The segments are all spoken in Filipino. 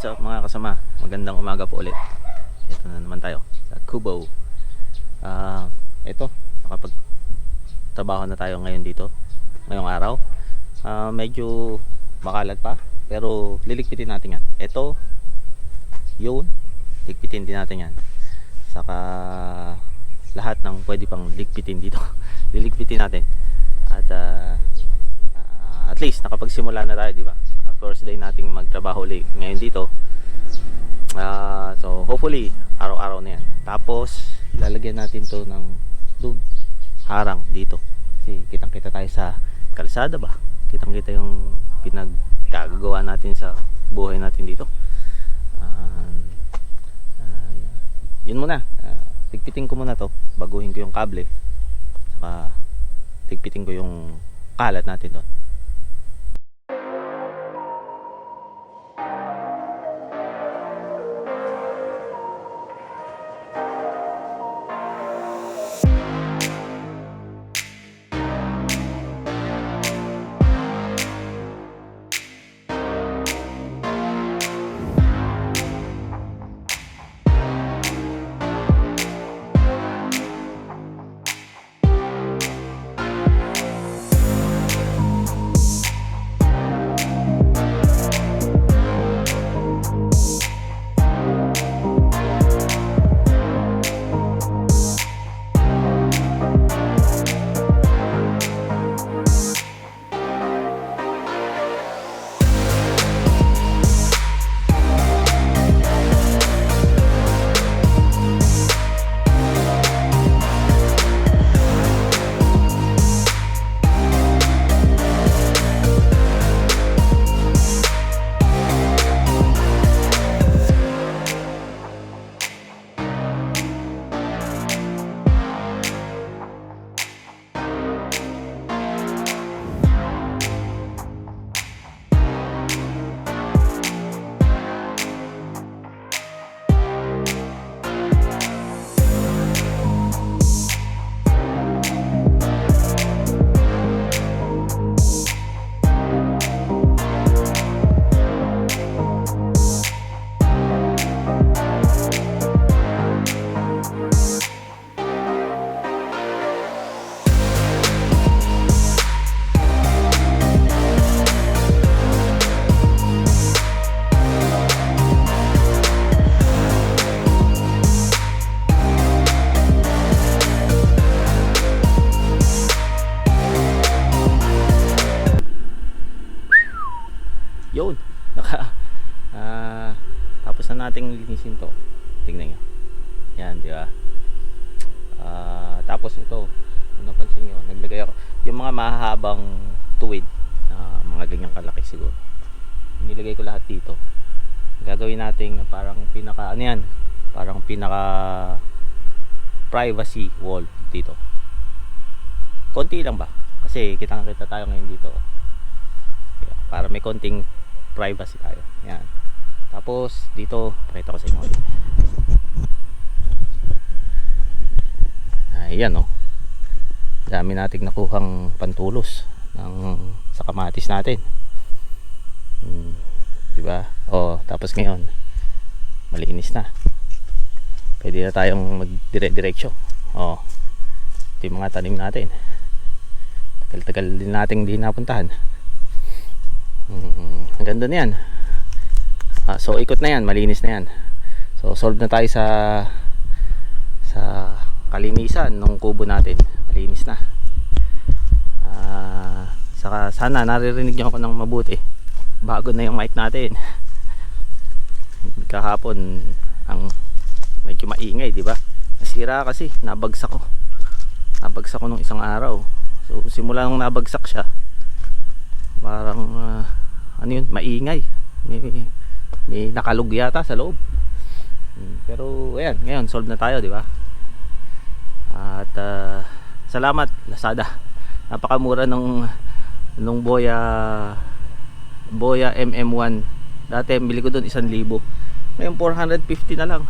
up mga kasama? Magandang umaga po ulit. Ito na naman tayo sa Cubao. Ito, nakapag-trabaho na tayo ngayon dito. Ngayong araw. Medyo makalat pa, pero liligpitin natin yan. Ito, yun, ligpitin din natin yan. Saka lahat ng pwede pang ligpitin dito. Liligpitin natin. At least nakapagsimula na tayo, di ba? First day nating magtrabaho ulit ngayon dito. So hopefully araw-araw na yan. Tapos lalagyan natin to ng dun harang dito. Kasi kitang-kita tayo sa kalsada ba? Kitang-kita yung pinagkagagawa natin sa buhay natin dito. Yun muna. Tigpitin ko muna to. Baguhin ko yung kable. Saka tigpitin ko yung kalat natin doon. Yun, tapos na nating linisin to. Tingnan nyo yan, di ba? Tapos ito, kung napansin nyo, naglagay ako yung mga mahahabang tuwid na mga ganyang kalaki siguro. Nilagay ko lahat dito. Gagawin natin parang pinaka, ano yan, parang pinaka privacy wall dito. Konti lang ba? Kasi kitang-kita tayo ngayon dito. Para may konting privacy tayo. Yan. Tapos dito, pakita ko sa inyo. Ayan, oh. Dami nating nakuhang pantulos sa kamatis natin. Diba? Oh, tapos ngayon malinis na. Pwede na tayong magdire-diretso. Oh. Ito yung mga tanim natin. Tagal-tagal din nating di napuntahan. Ang ganda na yan. So ikot na yan, malinis na yan. So solve na tayo sa kalinisan ng kubo natin. Malinis na. Saka sana naririnig nyo ako ng mabuti. Bago na yung mic natin. Kahapon ang medyo maingay, di ba? Nasira kasi, nabagsak ko. Nabagsak ko nung isang araw. So simula nung nabagsak siya, parang ano yun, maingay, may nakalug yata sa loob. Pero ayan, ngayon solve na tayo, di ba? At salamat Lazada, napakamura nung Boya MM1. Dati bili ko doon 1,000, ngayon 450 na lang.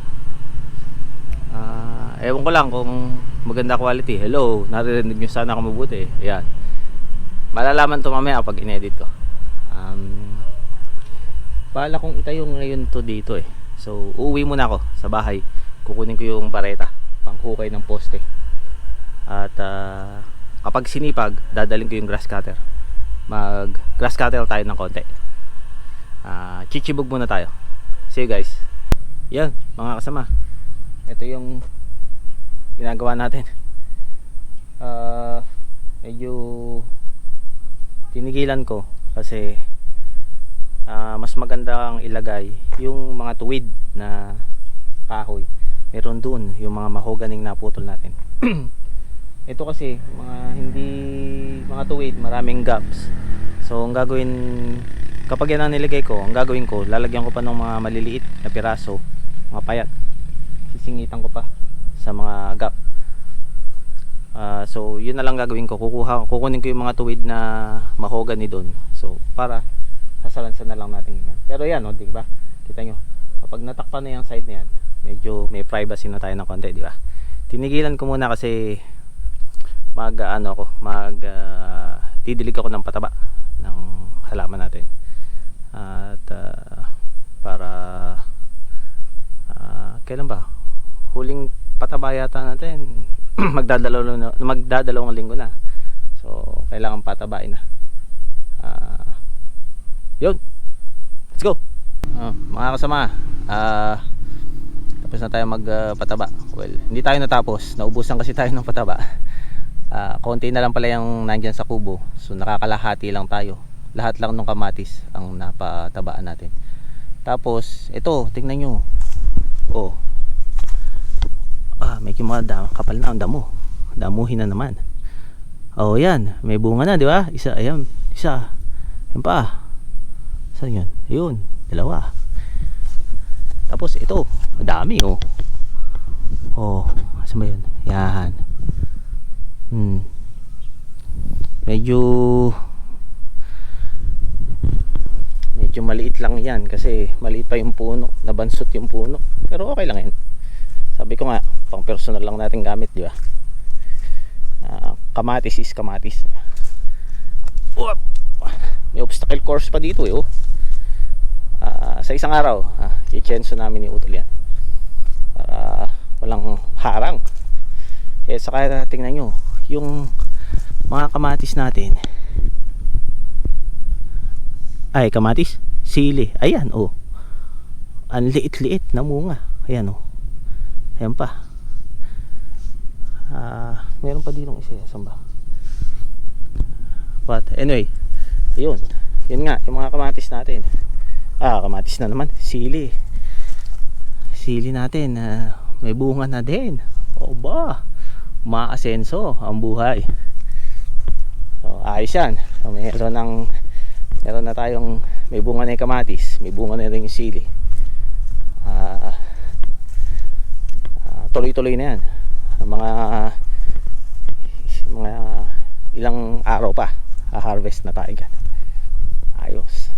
Ewan ko lang kung maganda quality. Hello, naririnig nyo sana ako mabuti. Ayan, malalaman to mamaya pag inedit ko. Bala kong itayo ngayon to dito eh. So uuwi muna ako sa bahay. Kukunin ko yung bareta, panghukay ng poste. At kapag sinipag, dadalhin ko yung grass cutter. Mag grass cutter tayo ng konti. Chichibog muna tayo. See you guys. Yan mga kasama, ito yung ginagawa natin. Medyo tinigilan ko kasi mas magandang ilagay yung mga tuwid na kahoy. Meron dun yung mga mahoganing naputol natin. Ito kasi mga tuwid, maraming gaps. So ang gagawin, kapag yan ang nilagay ko, ang gagawin ko, lalagyan ko pa ng mga maliliit na piraso, mga payat. Sisingitan ko pa sa mga gap. So yun na lang gagawin ko. Kukunin ko yung mga tuwid na mahogany doon. So para sasalansan na lang natin ganyan. Pero yan, di ba? Kita nyo, kapag natakpan na yung side na yan, medyo may privacy na tayo ng konti, di ba? Tinigilan ko muna kasi didilig ako ng pataba ng halaman natin. At para kailan ba? Huling pataba yata natin magdadalawang linggo na. So kailangan patabain na. Yun, let's go. Mga kasama, tapos na tayo magpataba. Well, hindi tayo natapos, naubusan kasi tayo ng pataba. Konti na lang pala yung nandyan sa kubo. So nakakalahati lang tayo. Lahat lang ng kamatis ang napatabaan natin. Tapos ito, tingnan nyo. Medyo kapal na ang damo. Damuhin na naman. Yan, may bunga na, di ba? Isa. Ayan pa. Saan yun? Yun, dalawa. Tapos ito, madami saan ba yun? Yan. Medyo maliit lang yan kasi maliit pa yung puno, nabansot yung puno. Pero okay lang yan. Sabi ko nga, pang personal lang natin gamit, di ba? Kamatis is kamatis. May obstacle course pa dito sa isang araw, i-chenso namin ni Utol yan para walang harang. Saka tingnan nyo yung mga kamatis natin. Ay, kamatis, sili, ayan ang liit-liit na munga. Ayan ayan pa. Meron pa dito isa. Saan ba? But anyway, yun nga yung mga kamatis natin. Kamatis na naman, sili natin, may bunga na din. Maasenso ang buhay. So ayos yan. So, meron na tayong, may bunga na yung kamatis, may bunga na rin yung sili. Tuloy-tuloy na yan. Mga ilang araw pa harvest na tayo dyan. Ayos.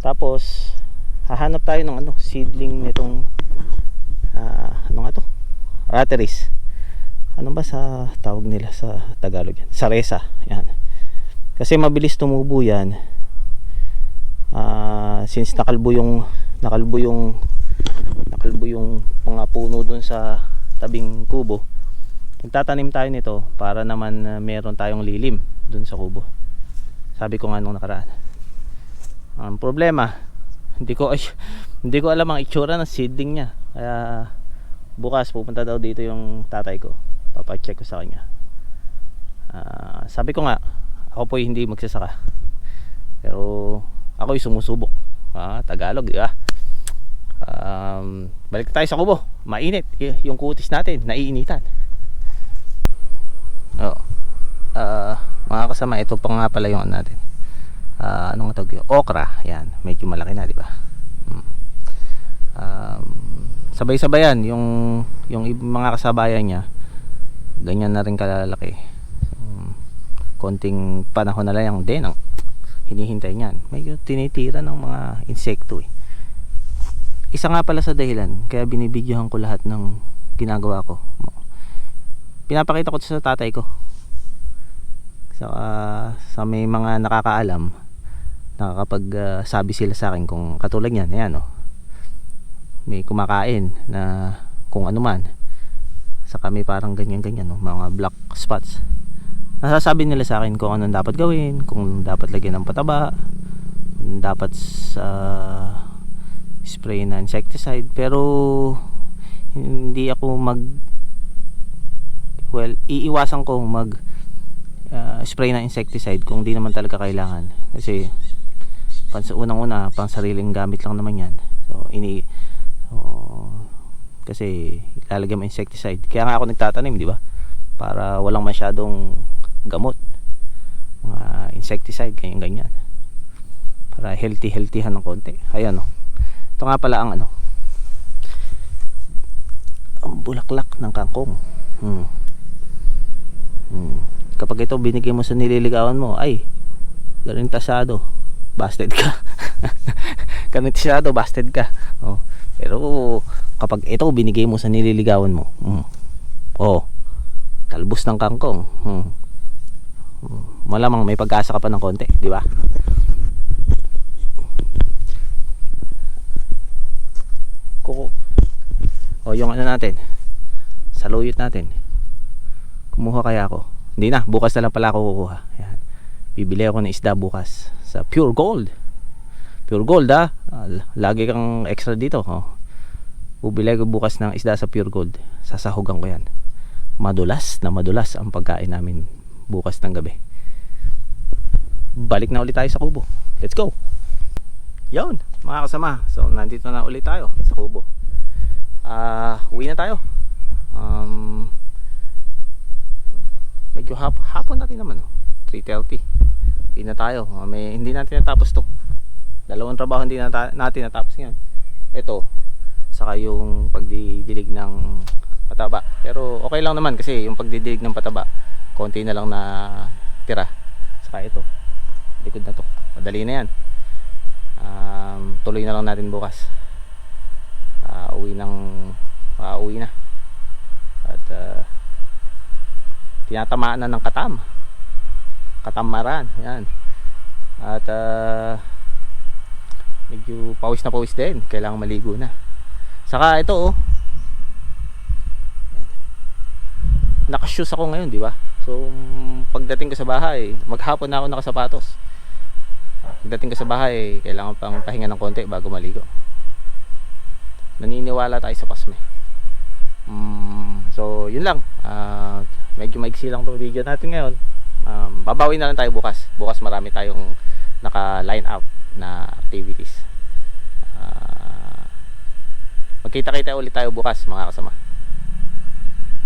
Tapos hahanap tayo ng seedling nitong Rateris. Ano ba sa tawag nila sa Tagalog yan? Saresa. Yan. Kasi mabilis tumubo yan. Since nakalbo yung mga puno dun sa tabing kubo, nagtatanim tayo nito para naman meron tayong lilim dun sa kubo. Sabi ko nga nung nakaraan, ang problema, hindi ko alam ang itsura ng seedling niya. Kaya bukas pupunta daw dito yung tatay ko, papacheck ko sa kanya. Sabi ko nga, ako po hindi magsasaka, pero ako'y sumusubok. Tagalog, di ba? Balik tayo sa kubo. Mainit yung kutis natin, naiinitan. Mga kasama, ito pa nga pala yung natin. Anong tawag yun? Okra. Yan, medyo malaki na, di ba? Sabay-sabayan yung mga kasabayan niya. Ganyan na rin kalalaki. Konting panahon na lang din ang hinihintay niyan. Medyo tinitira ng mga insekto Isa nga pala sa dahilan kaya binibidyohan ko lahat ng ginagawa ko. Pinapakita ko sa tatay ko. Sa may mga nakakaalam, sabi sila sa akin kung katulad yan, ayan oh, may kumakain na kung ano man, saka may parang ganyan oh, mga black spots. Nasasabi nila sa akin kung anong dapat gawin, kung dapat lagyan ng pataba, kung dapat spray na insecticide. Pero hindi ako iiwasan ko mag spray na insecticide kung di naman talaga kailangan, kasi unang-una pang sariling gamit lang naman yan. Kasi ilalagay mo insecticide, kaya nga ako nagtatanim, di ba, para walang masyadong gamot, mga insecticide, ganyan, para healthyhan ng konti. Ayan oh, ito nga pala ang ang bulaklak ng kangkong. Kapag ito binigay mo sa nililigawan mo, ay garantisado busted ka. Garantisado busted ka. Oh, pero kapag ito binigay mo sa nililigawan mo, oh, talbos ng kangkong, malamang may pag-asa ka pa ng konti, di ba? O yung natin, saluyot natin, kumuha kaya ako? Hindi na, bukas na lang pala ako kukuha. Ayan. Bibili ako ng isda bukas sa Pure Gold. Pure Gold lagi kang extra dito bibili ako bukas ng isda sa Pure Gold. Sasahugan ko yan. Madulas ang pagkain namin bukas ng gabi. Balik na ulit tayo sa kubo. Let's go. Yun mga kasama, so nandito na ulit tayo sa kubo. Uwi na tayo. Medyo hapon natin naman 3:30. Uwi na tayo. Hindi natin natapos to. Dalawang trabaho hindi natin natapos ngayon. Ito, saka yung pagdidilig ng pataba. Pero okay lang naman kasi yung pagdidilig ng pataba, konti na lang na tira. Saka ito, likod na to, madali na yan. Tuloy na lang natin bukas. Uwi na. At tinatamaan na ng katamaran. Yan. At medyo pawis na pawis din, kailangan maligo na. Saka ito naka-shoes ako ngayon, di ba? So pagdating ko sa bahay, maghapon na ako nakasapatos. Pagdating ko sa bahay, kailangan pang pahinga ng konti bago maligo. Naniniwala tayo sa pasme. So yun lang. Medyo maiksi lang tong video natin ngayon. Babawi na lang tayo bukas. Bukas marami tayong naka-line up na activities. Magkita-kita ulit tayo bukas mga kasama.